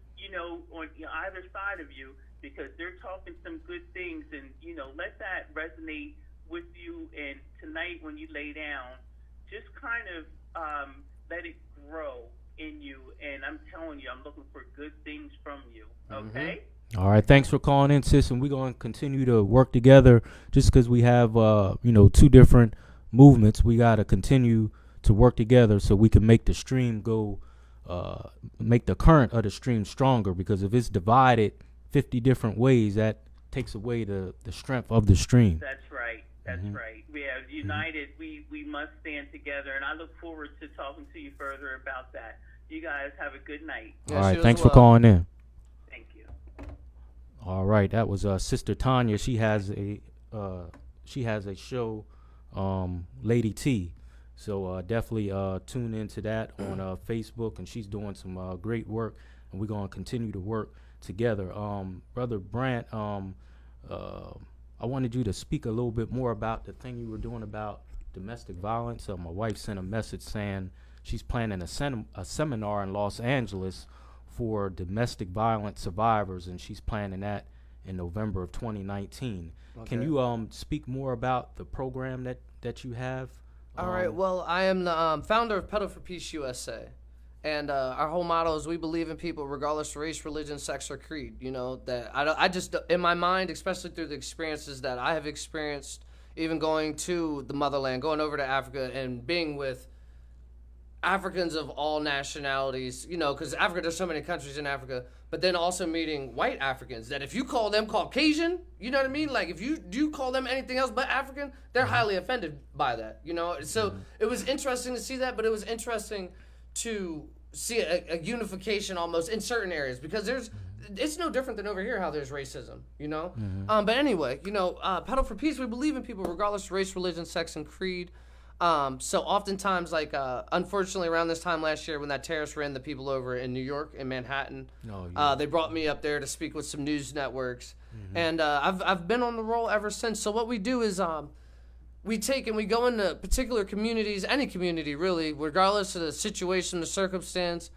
on either side of you, because they're talking some good things, and let that resonate with you. And tonight when you lay down, just kind of let it grow in you. And I'm telling you, I'm looking for good things from you. Okay? All right, thanks for calling in, sis, and we're going to continue to work together. Just because we have two different movements, we got to continue to work together so we can make the stream go make the current of the stream stronger, because if it's divided 50 different ways, that takes away the strength of the stream. That's right. That's right. We are united. We must stand together, and I look forward to talking to you further about that. You guys have a good night. All right, thanks for calling in. Thank you. All right, that was Sister Tanya. She has a show, Lady T. So definitely tune into that on Facebook, and she's doing some great work, and we're gonna continue to work together. Brother Brandt, I wanted you to speak a little bit more about the thing you were doing about domestic violence. My wife sent a message saying she's planning a seminar in Los Angeles for domestic violence survivors, and she's planning that in November of 2019. Okay. Can you speak more about the program that you have? All right. Well, I am the founder of Pedal for Peace USA. And our whole motto is we believe in people regardless of race, religion, sex, or creed. You know, that I just, in my mind, especially through the experiences that I have experienced, even going to the motherland, going over to Africa and being with Africans of all nationalities, you know, because Africa, there's so many countries in Africa, but then also meeting white Africans that if you call them Caucasian, you know what I mean? Like if you call them anything else but African, they're highly offended by that, you know? So it was interesting to see that, but it was interesting to see a unification almost in certain areas, because it's no different than over here how there's racism, you know? But anyway, you know, Pedal for Peace, we believe in people regardless of race, religion, sex, and creed. So oftentimes, like, unfortunately around this time last year when that terrorist ran the people over in New York, in Manhattan, they brought me up there to speak with some news networks. And I've been on the roll ever since. So what we do is we take and we go into particular communities, any community really, regardless of the situation, the circumstance,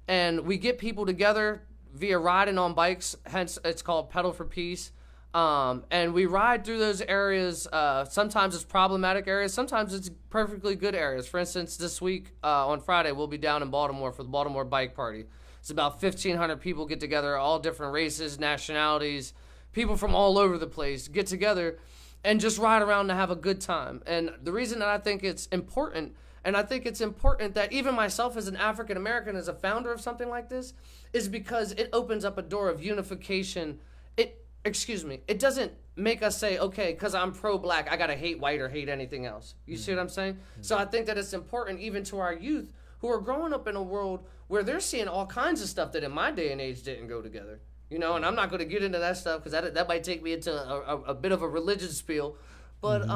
and we get people together via riding on bikes, hence it's called Pedal for Peace. And we ride through those areas. Sometimes it's problematic areas. Sometimes it's perfectly good areas. For instance, this week on Friday, we'll be down in Baltimore for the Baltimore Bike Party. It's about 1,500 people get together, all different races, nationalities, people from all over the place get together and just ride around to have a good time. And the reason that I think it's important, and I think it's important that even myself as an African American, as a founder of something like this, is because it opens up a door of unification. It doesn't make us say, okay, because I'm pro-black, I got to hate white or hate anything else. You see what I'm saying? So I think that it's important even to our youth who are growing up in a world where they're seeing all kinds of stuff that in my day and age didn't go together. You know, and I'm not going to get into that stuff because that might take me into a bit of a religious spiel. But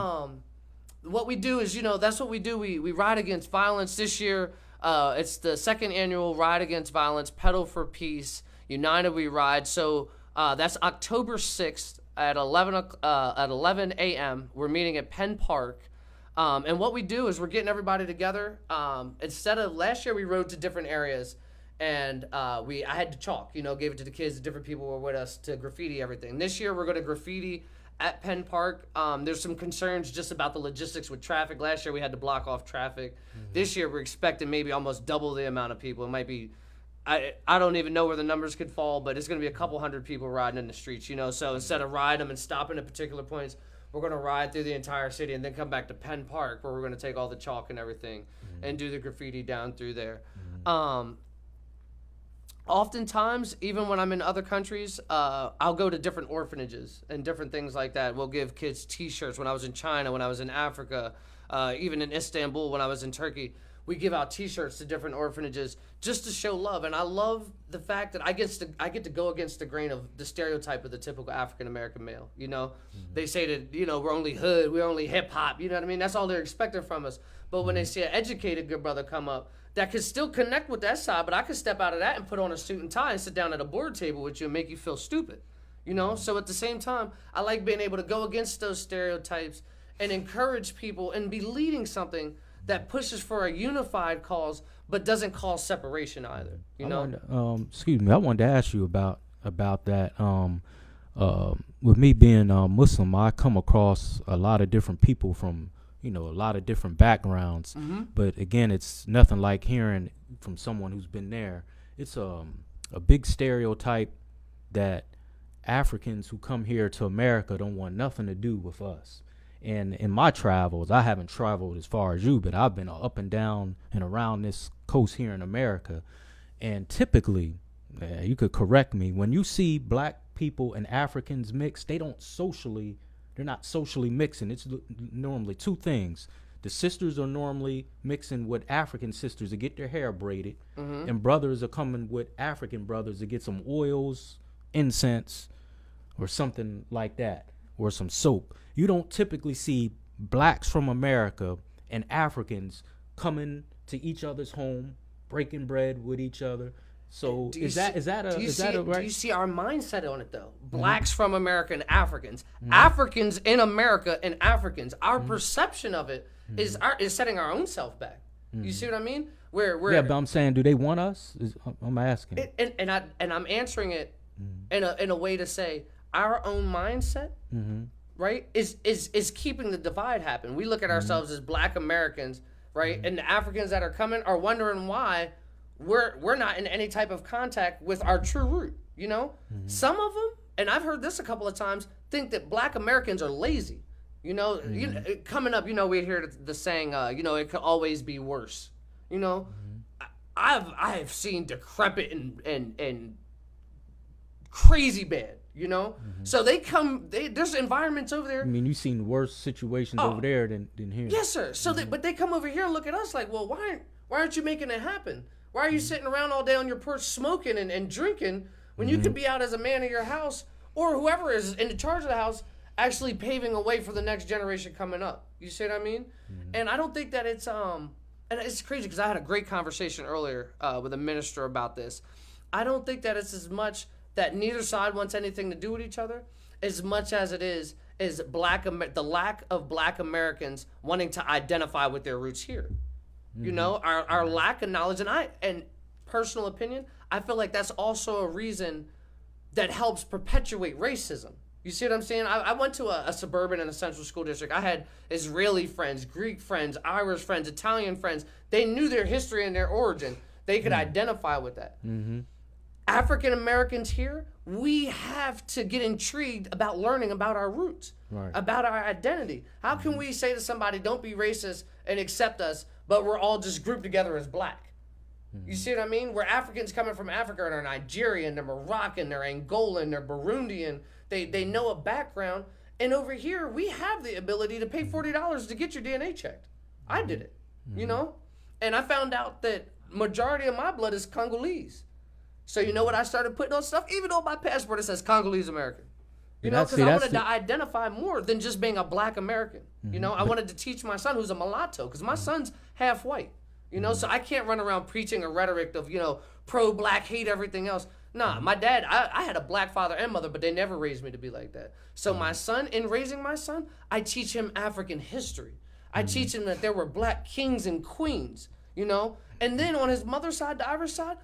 what we do is, you know, that's what we do. We ride against violence. This year, it's the second annual Ride Against Violence, Pedal for Peace, United We Ride. So that's October 6th at 11 a.m. We're meeting at Penn Park. And what we do is we're getting everybody together. Instead of last year, we rode to different areas. And I had to chalk, you know, gave it to the kids. The different people were with us to graffiti everything. This year, we're going to graffiti at Penn Park. There's some concerns just about the logistics with traffic. Last year, we had to block off traffic. This year, we're expecting maybe almost double the amount of people. It might be, I don't even know where the numbers could fall, but it's going to be a couple hundred people riding in the streets, you know. So instead of riding them and stopping at particular points, we're going to ride through the entire city and then come back to Penn Park where we're going to take all the chalk and everything and do the graffiti down through there. Oftentimes, even when I'm in other countries, I'll go to different orphanages and different things like that. We'll give kids T-shirts. When I was in China, when I was in Africa, even in Istanbul, when I was in Turkey, we give out T-shirts to different orphanages just to show love. And I love the fact that I get to go against the grain of the stereotype of the typical African American male. You know, they say that, you know, we're only hood, we're only hip hop. You know what I mean? That's all they're expecting from us. But when they see an educated good brother come up that could still connect with that side, but I could step out of that and put on a suit and tie and sit down at a board table with you and make you feel stupid. You know? So at the same time, I like being able to go against those stereotypes and encourage people and be leading something that pushes for a unified cause but doesn't cause separation either. You know? Excuse me, I wanted to ask you about that. With me being Muslim, I come across a lot of different people from, you know, a lot of different backgrounds. But again, it's nothing like hearing from someone who's been there. It's a big stereotype that Africans who come here to America don't want nothing to do with us. And in my travels, I haven't traveled as far as you, but I've been up and down and around this coast here in America. And typically, you could correct me, when you see black people and Africans mix, they're not socially mixing. It's normally two things. The sisters are normally mixing with African sisters to get their hair braided, and brothers are coming with African brothers to get some oils, incense, or something like that, or some soap. You don't typically see blacks from America and Africans coming to each other's home, breaking bread with each other. So Do you is that right? Do you see our mindset on it though? Blacks from America and Africans, Africans in America and Africans. Our perception of it is setting our own self back. You see what I mean? Yeah, but I'm saying, do they want us? I'm asking. And I'm answering it in a way to say our own mindset, right, is keeping the divide happen. We look at ourselves as Black Americans, right, and the Africans that are coming are wondering why we're not in any type of contact with our true root. You know, some of them, and I've heard this a couple of times, think that Black Americans are lazy. You know, coming up, you know, we hear the saying, you know, it could always be worse. You know, I've seen decrepit and crazy bad. You know, so there's environments over there. I mean, you've seen worse situations over there than here. Yes, sir. So but they come over here and look at us like, well, why aren't you making it happen? Why are you sitting around all day on your porch smoking and drinking when you could be out as a man of your house, or whoever is in charge of the house, actually paving a way for the next generation coming up? You see what I mean? And I don't think that it's and it's crazy because I had a great conversation earlier with a minister about this. I don't think that it's as much that neither side wants anything to do with each other as much as it is the lack of Black Americans wanting to identify with their roots here. You know, our lack of knowledge, and personal opinion, I feel like that's also a reason that helps perpetuate racism. You see what I'm saying? I went to a suburban and a central school district. I had Israeli friends, Greek friends, Irish friends, Italian friends. They knew their history and their origin. They could identify with that. African Americans here, we have to get intrigued about learning about our roots, about our identity. How can we say to somebody, don't be racist and accept us, but we're all just grouped together as Black? You see what I mean? We're Africans coming from Africa, and they're Nigerian, they're Moroccan, they're Angolan, they're Burundian. They know a background. And over here, we have the ability to pay $40 to get your DNA checked. I did it, you know? And I found out that majority of my blood is Congolese. So you know what I started putting on stuff? Even on my passport, it says Congolese American. You know, because I wanted to identify more than just being a Black American. You know, I wanted to teach my son, who's a mulatto, because my son's half white. You know, so I can't run around preaching a rhetoric of, you know, pro-Black, hate everything else. Nah, my dad, I had a Black father and mother, but they never raised me to be like that. So my son, in raising my son, I teach him African history. I teach him that there were Black kings and queens, you know. And then on his mother's side, the Irish side,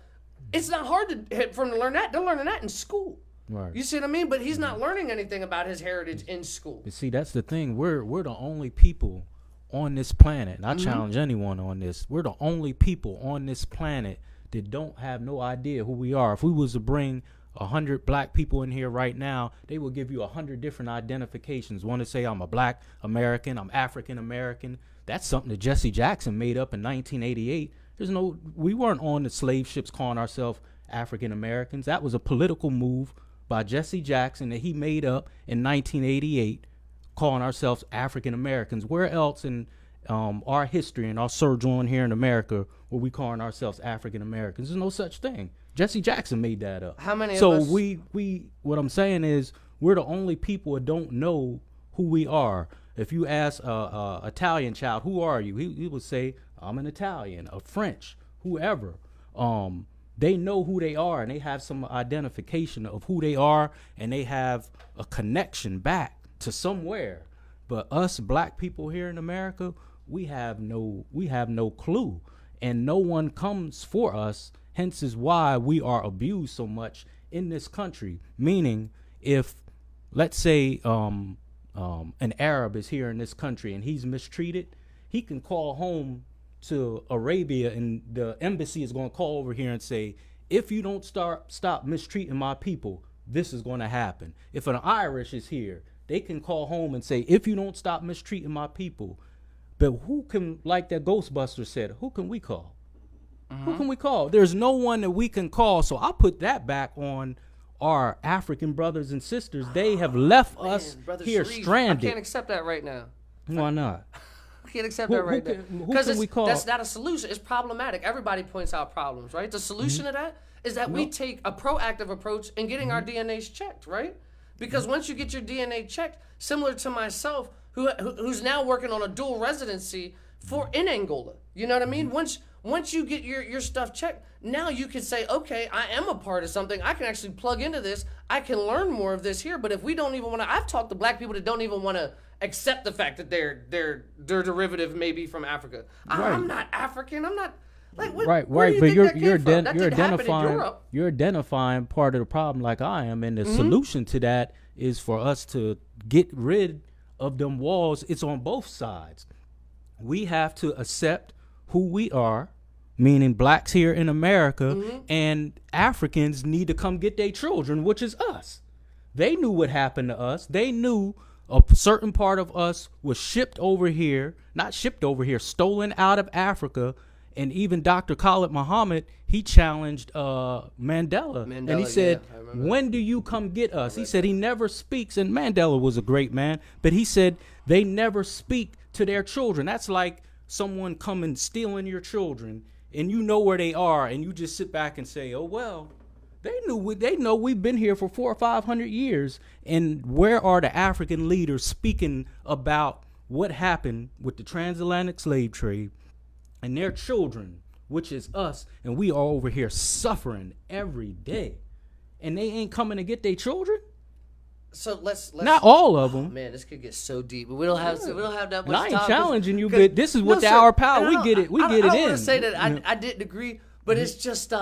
it's not hard for him to learn that. They're learning that in school. Right. You see what I mean? But he's not learning anything about his heritage in school. But see, that's the thing. We're the only people on this planet, and I challenge anyone on this. We're the only people on this planet that don't have no idea who we are. If we was to bring 100 Black people in here right now, they will give you 100 different identifications. One to say I'm a Black American, I'm African American. That's something that Jesse Jackson made up in 1988. We weren't on the slave ships calling ourselves African Americans. That was a political move by Jesse Jackson that he made up in 1988, calling ourselves African Americans. Where else in our history and our sojourn here in America were we calling ourselves African Americans? There's no such thing. Jesse Jackson made that up. How many of us? So we what I'm saying is we're the only people that don't know who we are. If you ask a Italian child, who are you? He would say, I'm an Italian, a French, whoever. They know who they are, and they have some identification of who they are, and they have a connection back to somewhere. But us Black people here in America, we have no clue, and no one comes for us. Hence is why we are abused so much in this country. Meaning, if let's say an Arab is here in this country and he's mistreated, he can call home to Arabia, and the embassy is going to call over here and say, if you don't stop mistreating my people, this is going to happen. If an Irish is here, they can call home and say, if you don't stop mistreating my people. But who can, like that Ghostbuster said, who can we call? Who can we call? There's no one that we can call. So I put that back on our African brothers and sisters. They have left us Brother here Shareef, stranded. I can't accept that right now. Why not? I can't accept that right now. Who can we call? That's not a solution. It's problematic. Everybody points out problems, right? The solution to that is that we take a proactive approach in getting our DNAs checked, right? Because once you get your DNA checked, similar to myself, who's now working on a dual residency in Angola, you know what I mean? Once you get your stuff checked, now you can say, okay, I am a part of something. I can actually plug into this. I can learn more of this here. But if we don't even want to, I've talked to black people that don't even want to accept the fact that their derivative may be from Africa. Right. I'm not African. I'm not. Like, Right, where do you but think you're that came from? That didn't happen in identifying Europe. you're identifying part of the problem like I am, and the solution to that is for us to get rid of them walls. It's on both sides. We have to accept who we are, meaning blacks here in America, and Africans need to come get their children, which is us. They knew what happened to us. They knew a certain part of us was stolen out of Africa. And even Dr. Khalid Muhammad, he challenged Mandela. And he said, when do you come get us? He said he never speaks. And Mandela was a great man. But he said they never speak to their children. That's like someone coming stealing your children. And you know where they are. And you just sit back and say, oh, well, they know we've been here for 400 or 500 years. And where are the African leaders speaking about what happened with the transatlantic slave trade and their children, which is us, and we are over here suffering every day, and they ain't coming to get their children? So let's not all of them. Man, this could get so deep, but we don't have that much And I ain't time. challenging you, but this is what the hour power. We get it. We get it in. I don't want to say that I didn't agree, but it's just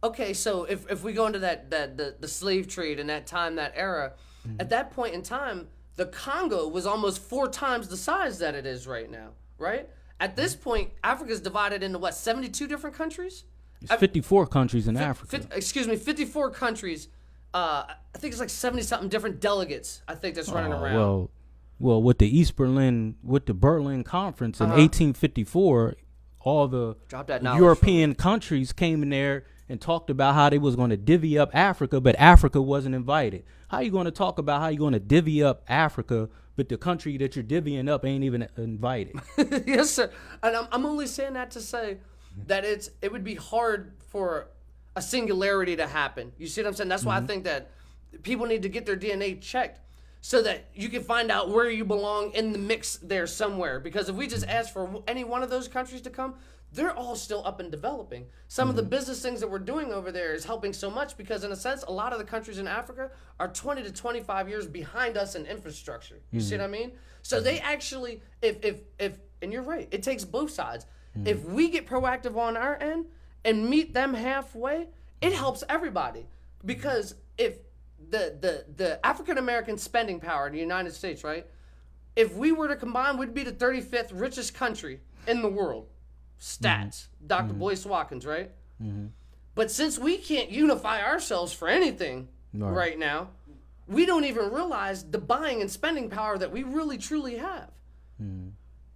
okay. So if we go into the slave trade and that time, that era, at that point in time, the Congo was almost 4 times the size that it is right now, right? At this point, Africa's divided into 72 different countries? It's 54 countries in Africa. 54 countries. I think it's like 70-something different delegates, I think, that's running around. Well, with the Berlin Conference in 1854, all the European countries came in there and talked about how they was going to divvy up Africa, but Africa wasn't invited. How you going to talk about how you going to divvy up Africa, but the country that you're divvying up ain't even invited? Yes, sir. And I'm only saying that to say that it would be hard for a singularity to happen. You see what I'm saying? That's why I think that people need to get their DNA checked so that you can find out where you belong in the mix there somewhere. Because if we just ask for any one of those countries to come, they're all still up and developing. Some of the business things that we're doing over there is helping so much because, in a sense, a lot of the countries in Africa are 20 to 25 years behind us in infrastructure. You see what I mean? So they actually, if and you're right, it takes both sides. If we get proactive on our end and meet them halfway, it helps everybody. Because if the African American spending power in the United States, right? If we were to combine, we'd be the 35th richest country in the world. Stats, Dr. Boyce Watkins, right? But since we can't unify ourselves for anything right now, we don't even realize the buying and spending power that we really truly have.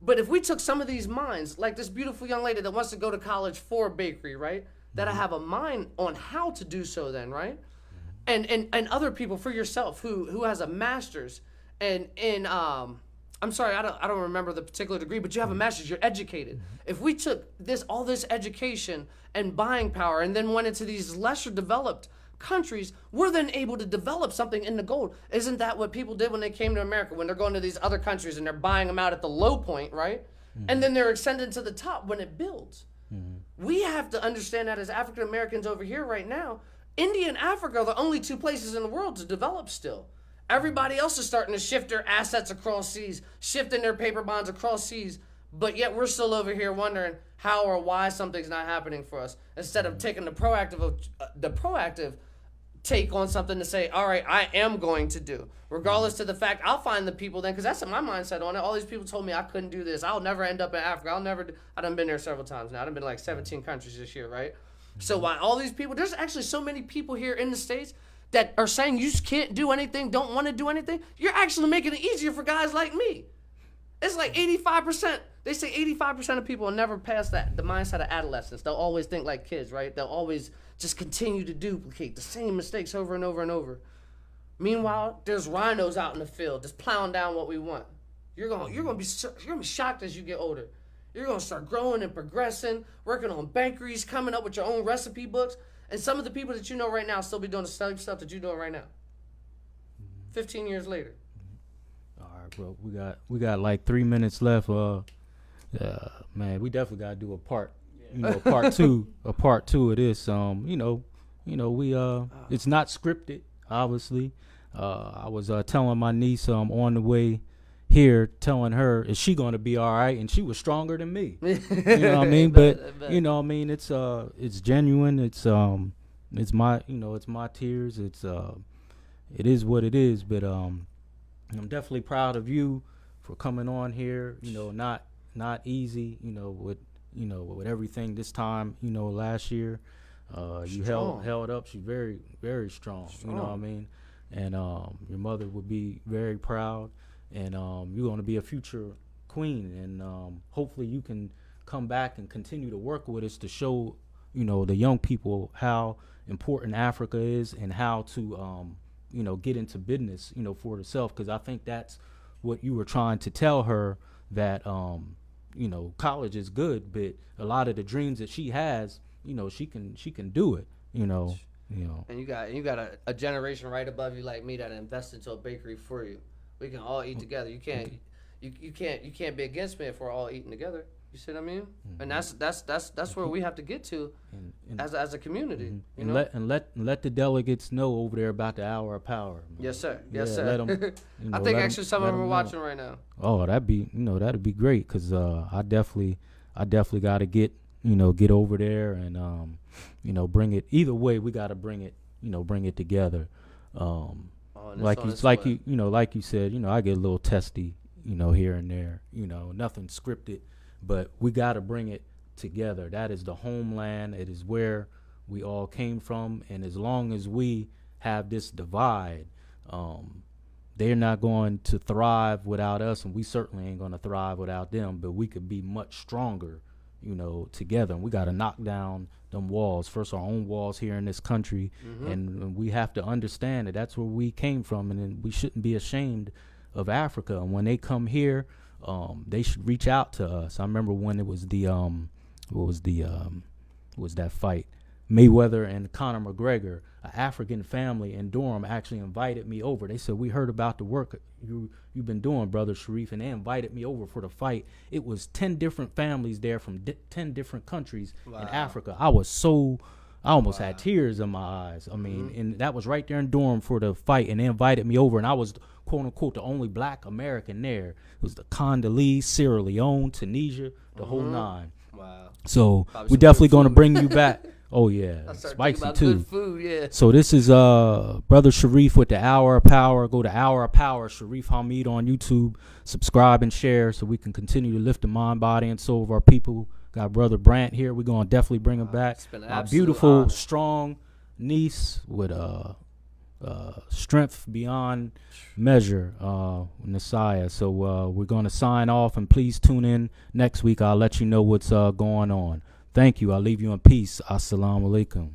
But if we took some of these minds, like this beautiful young lady that wants to go to college for a bakery, right? That I have a mind on how to do so then, right? And other people, for yourself, who has a master's and in I'm sorry, I don't remember the particular degree, but you have a master's, you're educated. If we took all this education and buying power and then went into these lesser developed countries, we're then able to develop something in the gold. Isn't that what people did when they came to America, when they're going to these other countries and they're buying them out at the low point, right? And then they're ascending to the top when it builds. We have to understand that as African Americans over here right now, India and Africa are the only 2 places in the world to develop still. Everybody else is starting to shift their assets across seas, shifting their paper bonds across seas, but yet we're still over here wondering how or why something's not happening for us, instead of taking the proactive take on something to say, all right, I am going to do, regardless to the fact I'll find the people then, because that's my mindset on it. All these people told me I couldn't do this. I'll never end up in Africa. I done been there several times now. I've been like 17 countries this year, right? So why all these people, there's actually so many people here in the States that are saying you just can't do anything, don't want to do anything. You're actually making it easier for guys like me. It's like 85% They say 85% of people will never pass the mindset of adolescence. They'll always think like kids, right? They'll always just continue to duplicate the same mistakes over and over and over. Meanwhile, there's rhinos out in the field just plowing down what we want. You're gonna be shocked as you get older. You're gonna start growing and progressing, working on bakeries, coming up with your own recipe books, and some of the people that you know right now still be doing the same stuff that you're doing right now. 15 years later. All right, bro. We got like 3 minutes left. Man, we definitely gotta do a part two of this. It's not scripted, obviously. I was telling my niece on the way here, telling her, is she gonna be all right? And she was stronger than me. You know what I mean? But you know what I mean, it's genuine. It's my tears. It is what it is. But I'm definitely proud of you for coming on here. Not easy, with everything this time, last year. You held up. She's very, very strong. You know what I mean? And your mother would be very proud. And you're going to be a future queen. And hopefully you can come back and continue to work with us to show, the young people how important Africa is and how to, get into business, for herself. Because I think that's what you were trying to tell her, that college is good, but a lot of the dreams that she has, she can do it. And you got a generation right above you like me that invest into a bakery for you. We can all eat together. You can't be against me if we're all eating together. You see what I mean? Mm-hmm. And that's where we have to get to as a community. Mm-hmm. Let the delegates know over there about the hour of power. Man. Yes, sir. Yes, sir. Let them, I think actually some of them are watching right now. Oh, that'd be great, because I definitely got to get over there and bring it. Either way, we got to bring it together. Like you said, I get a little testy, here and there, nothing scripted. But we got to bring it together. That is the homeland. It is where we all came from. And as long as we have this divide, they're not going to thrive without us, and we certainly ain't going to thrive without them. But we could be much stronger, together. And we got to knock down them walls. First, our own walls here in this country. Mm-hmm. And we have to understand that that's where we came from. And then we shouldn't be ashamed of Africa. And when they come here, they should reach out to us. I remember when it was that fight, Mayweather and Conor McGregor, an African family in Durham actually invited me over. They said, we heard about the work you've been doing, brother Shareef, and they invited me over for the fight. It was 10 different families there from 10 different countries in Africa. I almost had tears in my eyes. I mean, and that was right there in Durham for the fight, and they invited me over, and I was, quote unquote, the only black American there. It was the Congolese, Sierra Leone, Tunisia, the whole nine. Wow. So we're definitely going to bring you back. Oh yeah, spicy too. Good food, yeah. So this is brother Shareef with the Hour of Power. Go to Hour of Power, Shareef Hamid on YouTube. Subscribe and share so we can continue to lift the mind, body, and soul of our people. Got brother Brandt here. We're gonna definitely bring him back. My beautiful, honor. Strong niece with strength beyond measure, Messiah. So we're gonna sign off, and please tune in next week. I'll let you know what's going on. Thank you. I'll leave you in peace. Assalamu alaikum.